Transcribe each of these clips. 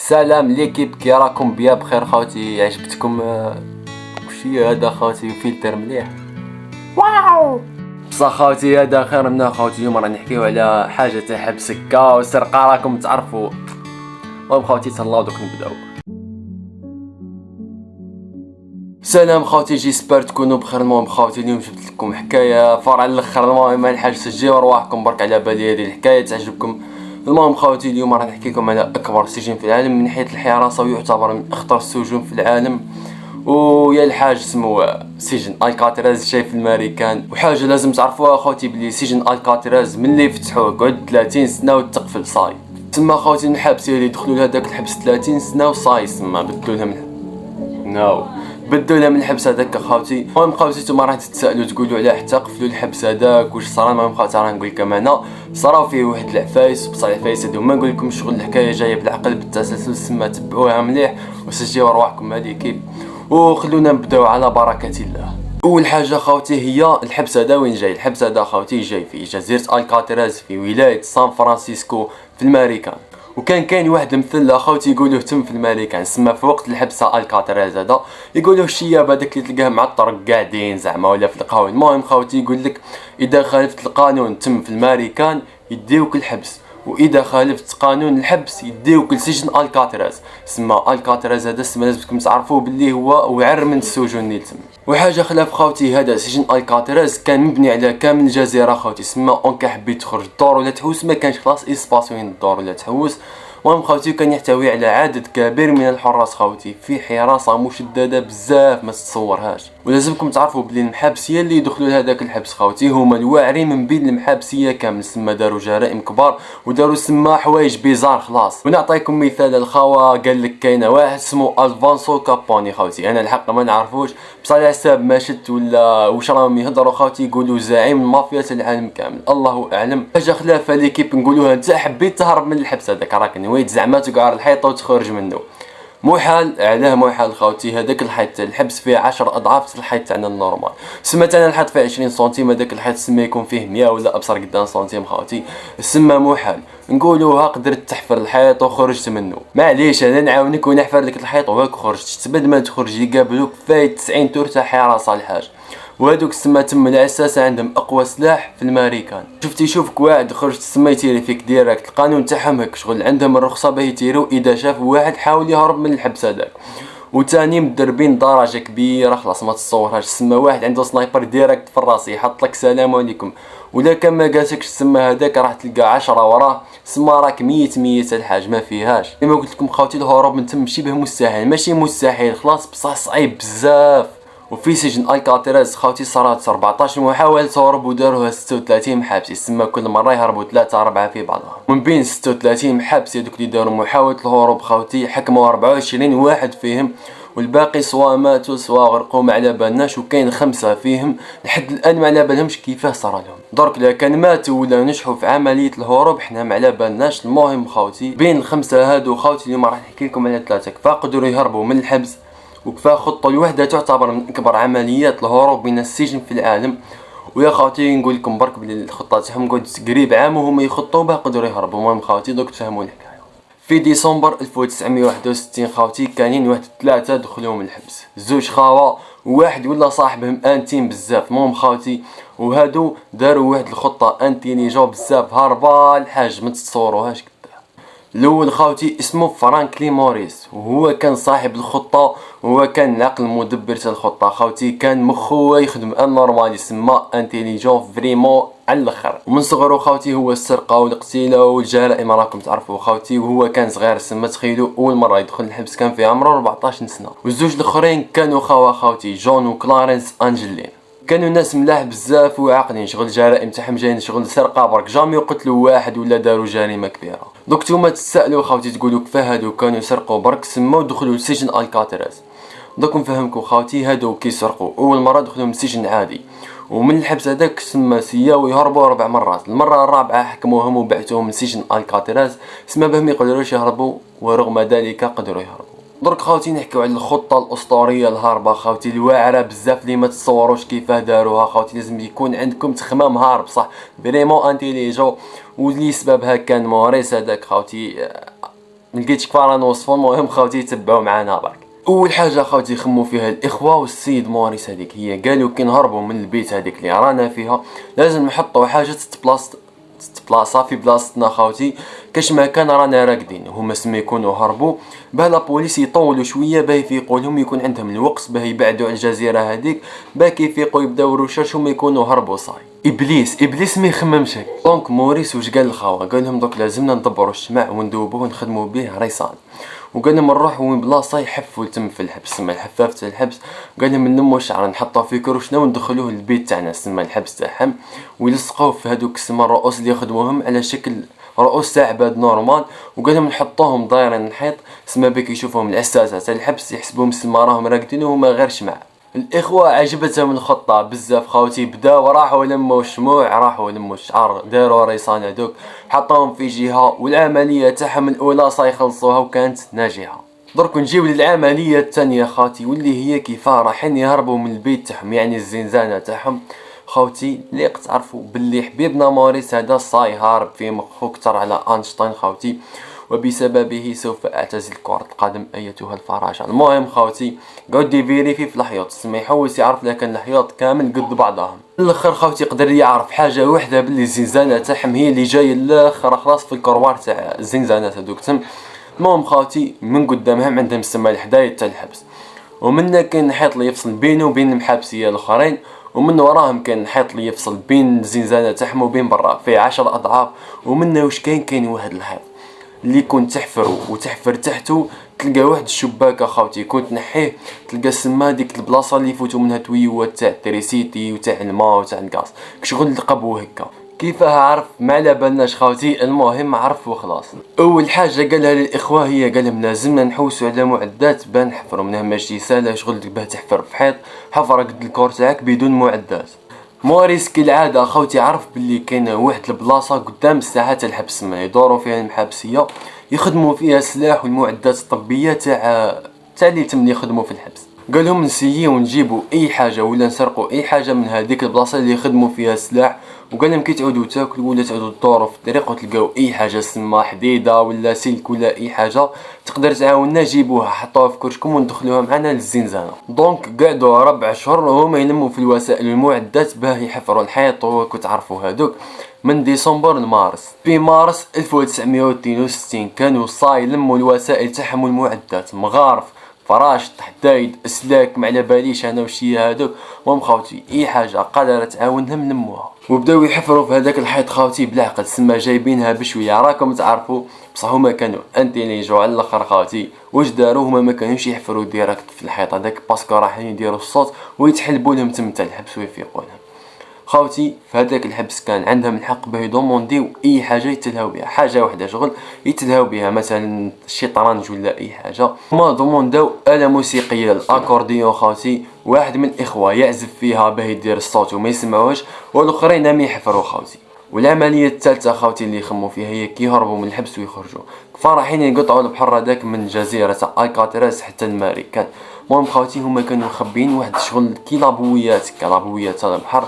سلام ليكيب، كي راكم بيا بخير خوتي؟ عجبتكم وشي هذا خوتي؟ فيلتر مليح. واو بصح خوتي هذا خير منا خوتي. اليوم راه نحكيو على حاجه تاع حبس هكا وسرقه، راكم تعرفوا. المهم خوتي تهلاو دوك نبداو. سلام خوتي، جيسبر تكونوا بخير. المهم خوتي اليوم جبت لكم حكايه فرع الاخر. المهم ما نحاج سجلوا رواحكم برك، على بالي هذه الحكايه تعجبكم. المهم خوتي اليوم راح نحكي لكم على اكبر سجن في العالم من ناحيه الحراسه، ويعتبر من اخطر السجون في العالم. ويا الحاج سمو سجن الكاتراز جاي في الامريكان. وحاجه لازم تعرفوها خوتي، بلي سجن الكاتراز ملي فتحوه قعد 30 سنه وتقفل صاي. تما خوتي الحبس اللي دخلوا لهذاك الحبس 30 سنه وصاي، تما بدلوا لها بدلوا لها من الحبس هذاك خوتي. المهم خوتي نتوما راح تتسائلوا تقولوا علاه حتى قفلوا الحبس هذاك، واش صرا؟ المهم خوتي راه نقول لكم انا صراو فيه واحد العفايس، بصح العفايس هادو ما نقول لكم شغل الحكايه جايه بالعقل بالتسلسل، تما تبعوها مليح وسجلوا رواحكم هذه كيف. وخلونا نبداو على بركه الله. اول حاجه خوتي هي الحبس هذا وين جاي. الحبس هذا خوتي جاي في جزيره الكاتراز في ولايه سان فرانسيسكو في الامريكان. وكان كاين واحد المثل خوتي يقولوه تم في الامريكان، سما في وقت الحبس الكاتراز هذا يقولوه الشياب هذاك اللي تلقاه مع الطرق قاعدين زعما ولا في القهوه. المهم خوتي يقول لك اذا خالفت القانون تم في الامريكان يديوك الحبس، واذا خالفت قانون الحبس يديوك لسجن الكاتراز. سما الكاتراز هذا سما لازمكم تعرفوه باللي هو وعر من السجون اللي تم. وحاجه خلاف خوتي، هذا سجن الكاتراز كان مبني على كامل الجزيره خوتي. سما اون كحبيت تخرج الدور ولا تحوس ما كانش خلاص اسباس وين الدور ولا تحوس. المهم خوتي كان يحتوي على عدد كبير من الحراس خوتي، في حراسه مشدده بزاف ما تتصورهاش. ولازمكم تعرفوا بلي المحابسيه اللي يدخلوا لهذاك الحبس خوتي هما الواعرين من بين المحابسيه كامل. سما داروا جرائم كبار وداروا سما حوايج بيزار خلاص. ونعطيكم مثال. الخوا قال لك كاينه واحد اسمه الفانسو كابوني خوتي، انا الحق ما نعرفوش بصح على حساب ما شت ولا واش راهم يهضروا خوتي يقولوا زعيم المافيا العالم كامل، الله اعلم. حاجه خلافه اللي كيف نقولوها، انت حبيت تهرب من الحبس هذاك راك نويت زعما تقعر الحيطه وتخرج منه. محال. علاه محال خوتي؟ هذاك الحيط الحبس فيه 10 اضعاف الحيط تاعنا النورمال. سما انا الحيط فيه 20 سنتيم، هذاك الحيط سما يكون فيه 100 ولا ابصر قدام سنتيم خوتي. سما محال نقولوها قدرت تحفر الحيط وخرجت منه. معليش انا نعاونك ونحفر لك الحيط وهاك خرجت. تبد ما تخرج يقابلوك فايت 90 تورته حراسه الحاج. وهذوك سما تم الاساس عندهم اقوى سلاح في الامريكان. شفتي يشوفك واحد خرجت سما يتيري فيك ديريكت. القانون تاعهم هك شغل عندهم الرخصه باه يتيروا اذا شافوا واحد حاول يهرب من الحبس هذاك. وثاني مدربين درجه كبيره خلاص ما تصورهاش. سما واحد عنده سنايبر ديريكت في الراس يحط لك سلام عليكم، ولا كان ما قالتكش سما هذاك راح تلقى 10 وراه. سما راك ميت الحاج ما فيهاش. كما قلت لكم خوتي الهروب من تم شبه مستحيل، ماشي مستحيل خلاص بصح صعيب بزاف. وفي سجن الكاتراز خوتي صارت 14 محاولة هروب وداروها 36 محابس. يسمى كل مرة يهربوا 3 4 في بعضها. من بين 36 محابس هذوك اللي داروا محاولة الهروب خوتي حكموا 24 واحد فيهم، والباقي سواء ماتوا سواء غرقوا ما على بالناش. وكاين 5 فيهم لحد الان ما على بالهمش كيفاه صرا لهم. درك لا كان ماتوا ولا نجحوا في عملية الهروب حنا ما على بالناش. المهم خوتي بين الخمسة هادو خوتي اليوم راح نحكي لكم على 3 كيفاه قدروا يهربوا من الحبس، وكفاه خطة الوحدة تعتبر من أكبر عمليات الهروب من السجن في العالم. ويا خوتي نقول لكم برك بلي الخطة تاعهم قعدت قريب عام وهما يخطوا باه قدروا يهربوا. المهم خوتي دوك تفهموا الحكاية. في ديسمبر 1961 خوتي كاينين واحد 3 دخلوا من الحبس، 2 خاوة وواحد ولا صاحبهم انتيم بزاف. المهم خوتي وهادو داروا واحد الخطة انتيليجون بزاف هاربة الحاج ما تتصوروهاش. الاول خوتي اسمه فرانكلين موريس، وهو كان صاحب الخطه وهو كان العقل المدبر تاع الخطه خوتي. كان مخو يخدم ان نورمال، يسمى انتيليجون فريمون على الاخر. ومن صغرو خوتي هو السرقه والقتيله والجرائم راكم تعرفوا خوتي. وهو كان صغير سما تخيلوا اول مره يدخل الحبس كان في عمره 14 سنه. والزوج الاخرين كانوا خوا خوتي جون وكلارنس انجلين. كانوا ناس ملاح بزاف وعاقلين، شغل جرائم تاعهم جايين شغل سرقه برك، جامي يقتلوا واحد ولا داروا جريمه كبيره. دوك نتوما تسالوا خوتي تقولوا كيفاه هادو كانوا يسرقوا برك سما ودخلوا لسجن الكاتراز. دوك نفهمكم خوتي هادو كيسرقوا اول مره دخلوا من سجن عادي، ومن الحبس هذاك سما سياو يهربوا 4 مرات. المره الرابعه حكموهم وبعثوهم لسجن الكاتراز سما باه ما يقدروش يهربوا، ورغم ذلك قدروا يهربوا. درك خوتي نحكيو على الخطه الاسطوريه الهاربه خوتي الواعره بزاف اللي ما تتصوروش كيفاه داروها خوتي. لازم يكون عندكم تخمام هارب صح فريمون انتيليجون. واللي سببها كان موريس هذاك خوتي لقيت كفار نوصفو. المهم خوتي تبعوا معنا برك. اول حاجه خوتي خموا فيها الاخوه والسيد موريس هذيك هي، قالوا كي نهربوا من البيت هذيك اللي رانا فيها لازم نحطوا حاجه تتبلاصا في بلاصتنا خوتي، كاش ما كان رانا راقدين. هما سما يكونوا هربوا باه لابوليس يطولوا شويه باه يفيقوا لهم، يكون عندهم الوقت باه يبعدوا على الجزيره هذيك، باه كيفيقوا يبداو الرشاش هما يكونوا هربوا صاي. ابليس ما يخممش هيك. دونك موريس واش قال الخاوه؟ قال لهم دوك لازمنا ندبروا الشمع وندوبوه ونخدموا به ريصان، وقال لهم نروحوا وين بلاصه يحفوا تم في الحبس، سما الحفاف تاع الحبس. قال لهم نلموا شعر نحطوه في كروشنا وندخلوه للبيت تاعنا سما الحبس تاعهم، ويلصقوه في هذوك السما الرؤوس اللي يخدموهم على شكل رؤوس تاع عباد نورمال، وقال لهم نحطوهم دايرين الحيط سما بك يشوفوهم العساسه تاع الحبس يحسبوهم سما راهم راقدين وهما غير شمع. الاخوه عجبتهم الخطه بزاف خوتي، بداو راحوا لموا الشموع، راحوا لموا الشعر، داروا ريصان هذوك حطوهم في جهه، والعمليه تاعهم الاولى سيخلصوها وكانت ناجحه. درك نجيو للعمليه الثانيه خاوتي، واللي هي كيف رايحين يهربوا من البيت تاعهم يعني الزنزانه تاعهم خوتي. اللي تعرفوا باللي حبيبنا موريس هذا صاي هارب في مخو كتر على اينشتاين خوتي، وبسببه سوف اعتزل كرة القدم ايتها الفراشة. المهم خوتي قعد يفيريفي في الحياط، سما يحوس يعرف لكن الحياط كامل قد بعضهم. الاخر خوتي يقدر يعرف حاجه وحده باللي الزنزانه تاعهم هي اللي جايه الاخر خلاص في الكروار تاع الزنزانات هذوك تم. المهم خوتي من قدامهم عندهم سما الحدايه تاع الحبس، ومنه كاين حيط اللي يفصل بينه وبين المحابسيه الاخرين، ومن وراهم كان حيط اللي يفصل بين الزنزانه تاعهم وبين برا فيه 10 اضعاف. ومنه واش كاين واحد الحيط اللي كنت تحفر تحته تلقى واحد الشباك اخوتي، كنت تنحيه تلقى سما ديك البلاصه اللي يفوتوا منها تويوات تاع التريسيتي وتاع الماء وتاع الغاز، كشغل القبو هكا. كيفاه عرف؟ ما على بالناش خوتي، المهم عرف وخلاص. اول حاجه قالها للاخوه هي قال لهم لازمنا نحوسوا على معدات باه نحفروا منها، ماشي سهله شغل باه تحفر في حيط حفره قد الكور تاعك بدون معدات. موريس كالعاده خوتي عرف باللي كاين واحد البلاصه قدام الساحه تاع الحبس ما يدوروا فيها المحابسيه يخدموا فيها السلاح والمعدات الطبيه تاع اللي تم يخدموا في الحبس. قال لهم نسيو نجيبوا اي حاجه ولا نسرقوا اي حاجه من هذيك البلاصه اللي يخدموا فيها السلاح، وقال لهم كي تعودوا تاكلوا ولا تعودوا تدوروا في الطريق وتلقاو اي حاجه سما حديده ولا سلك ولا اي حاجه تقدر تعاوننا جيبوها حطوها في كرشكم وندخلوها معنا للزنزانه. دونك قعدوا 4 شهور وهما يلموا في الوسائل والمعدات باه يحفروا الحيط، وكنت تعرفوا هذوك من ديسمبر لمارس. في مارس 1962 كانوا صاي يلموا الوسائل تاعهم والمعدات، مغارف فراش تحدايد اسلاك ما على باليش انا وشي هذوك. المهم خوتي اي حاجه قادره تعاونهم لموها، وبداو يحفروا في هذاك الحيط خوتي بالعقل سما جايبينها بشويه. راكم تعرفوا بصح هما كانوا انتيليجو على الاخر خوتي. واش داروا هما؟ ما كانوش يحفروا ديريكت في الحيط هذاك باسكو رايحين يديروا الصوت ويتحلبوا لهم تمتا الحبس ويفيقوا لهم. خوتي في هذاك الحبس كان عندهم الحق باه يدومونديو اي حاجه يتلهاو بها، حاجه واحده شغل يتلهاو بها مثلا الشطرنج ولا اي حاجه. هما دومونداو آلة موسيقيه الاكورديون خوتي، واحد من الاخوه يعزف فيها باه يدير الصوت وما يسمعوش، والاخرين هم يحفروا خوتي. والعمليه الثالثه خوتي اللي يخموا فيها هي كي يهربوا من الحبس ويخرجوا، فراحين يقطعوا البحر هذاك من جزيره ايكاتراس حتى الماريكان. المهم خوتي هما كانوا مخبيين واحد الشغل كي لابويات تاع البحر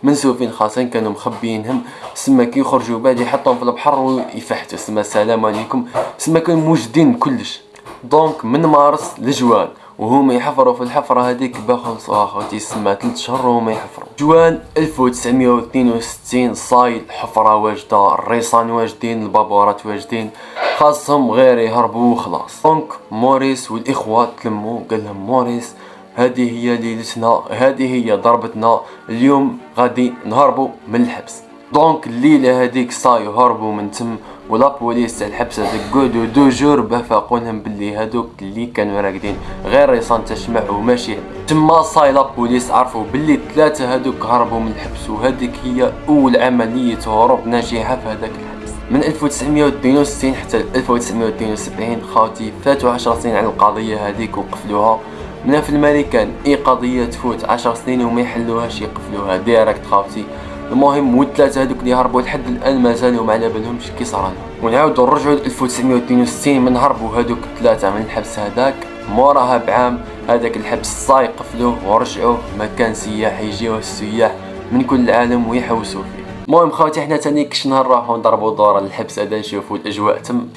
منسوفين خاصين، كانوا مخبيينهم سما كي يخرجوا بعد يحطهم في البحر ويفحتوا سما السلام عليكم، سما كانوا موجودين كلش. دونك من مارس لجوان وهما يحفروا في الحفره هذيك باه خلصوها خوتي، سما 3 شهور وهما يحفروا. جوان 1962 صاي الحفره واجده، الريصان واجدين، البابورات واجدين، خاصهم غير يهربوا وخلاص. دونك موريس والاخوه تلموا، قال لهم موريس هذه هي ليلتنا، هذه هي ضربتنا، اليوم غادي نهربوا من الحبس. دونك الليله هذيك صاي هربوا من تم، ولا بوليس تاع الحبس هذاك قعدوا 2 جور باه فاقوا لهم باللي هذوك اللي كانوا راقدين غير ريصان تشمع وماشي تما. صاي لا بوليس عرفوا باللي 3 هذوك هربوا من الحبس، وهذيك هي اول عمليه هروب ناجحه في هذاك الحبس. من 1962 حتى 1972 خاوتي فاتوا 10 سنين على القضيه هذيك وقفلوها. من في الماريكان اي قضيه تفوت 10 سنين وما يحلوهاش يقفلوها ديريكت خاوتي. المهم والثلاثه هذوك اللي هربوا لحد الان مازالوا ما على بالهمش كي صرا لهم. ونعاودوا نرجعوا ل 1962 من هربوا هذوك 3 من الحبس هذاك. موراها بعام هذاك الحبس صاي قفلوه ورجعوه مكان سياحي، يجيوه السياح من كل العالم ويحوسوا فيه. المهم خوتي حنا تاني كش نهار نروحوا نضربوا دوره للحبس هذا نشوفوا الاجواء تم.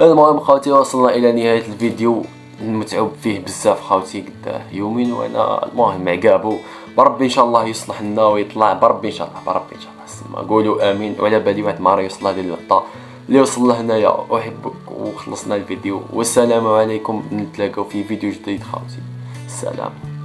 المهم خوتي وصلنا الى نهايه الفيديو المتعوب فيه بزاف خوتي قداه يومين وانا المهم عقابو بربي ان شاء الله يصلح لنا ويطلع بربي ان شاء الله بربي ان شاء الله. السلام قولوا امين. وعلى بالي واحد النهار يوصل هذه اللقطه اللي وصل لهنايا احبك وخلصنا الفيديو والسلام عليكم. نتلاقاو في فيديو جديد خوتي. السلام.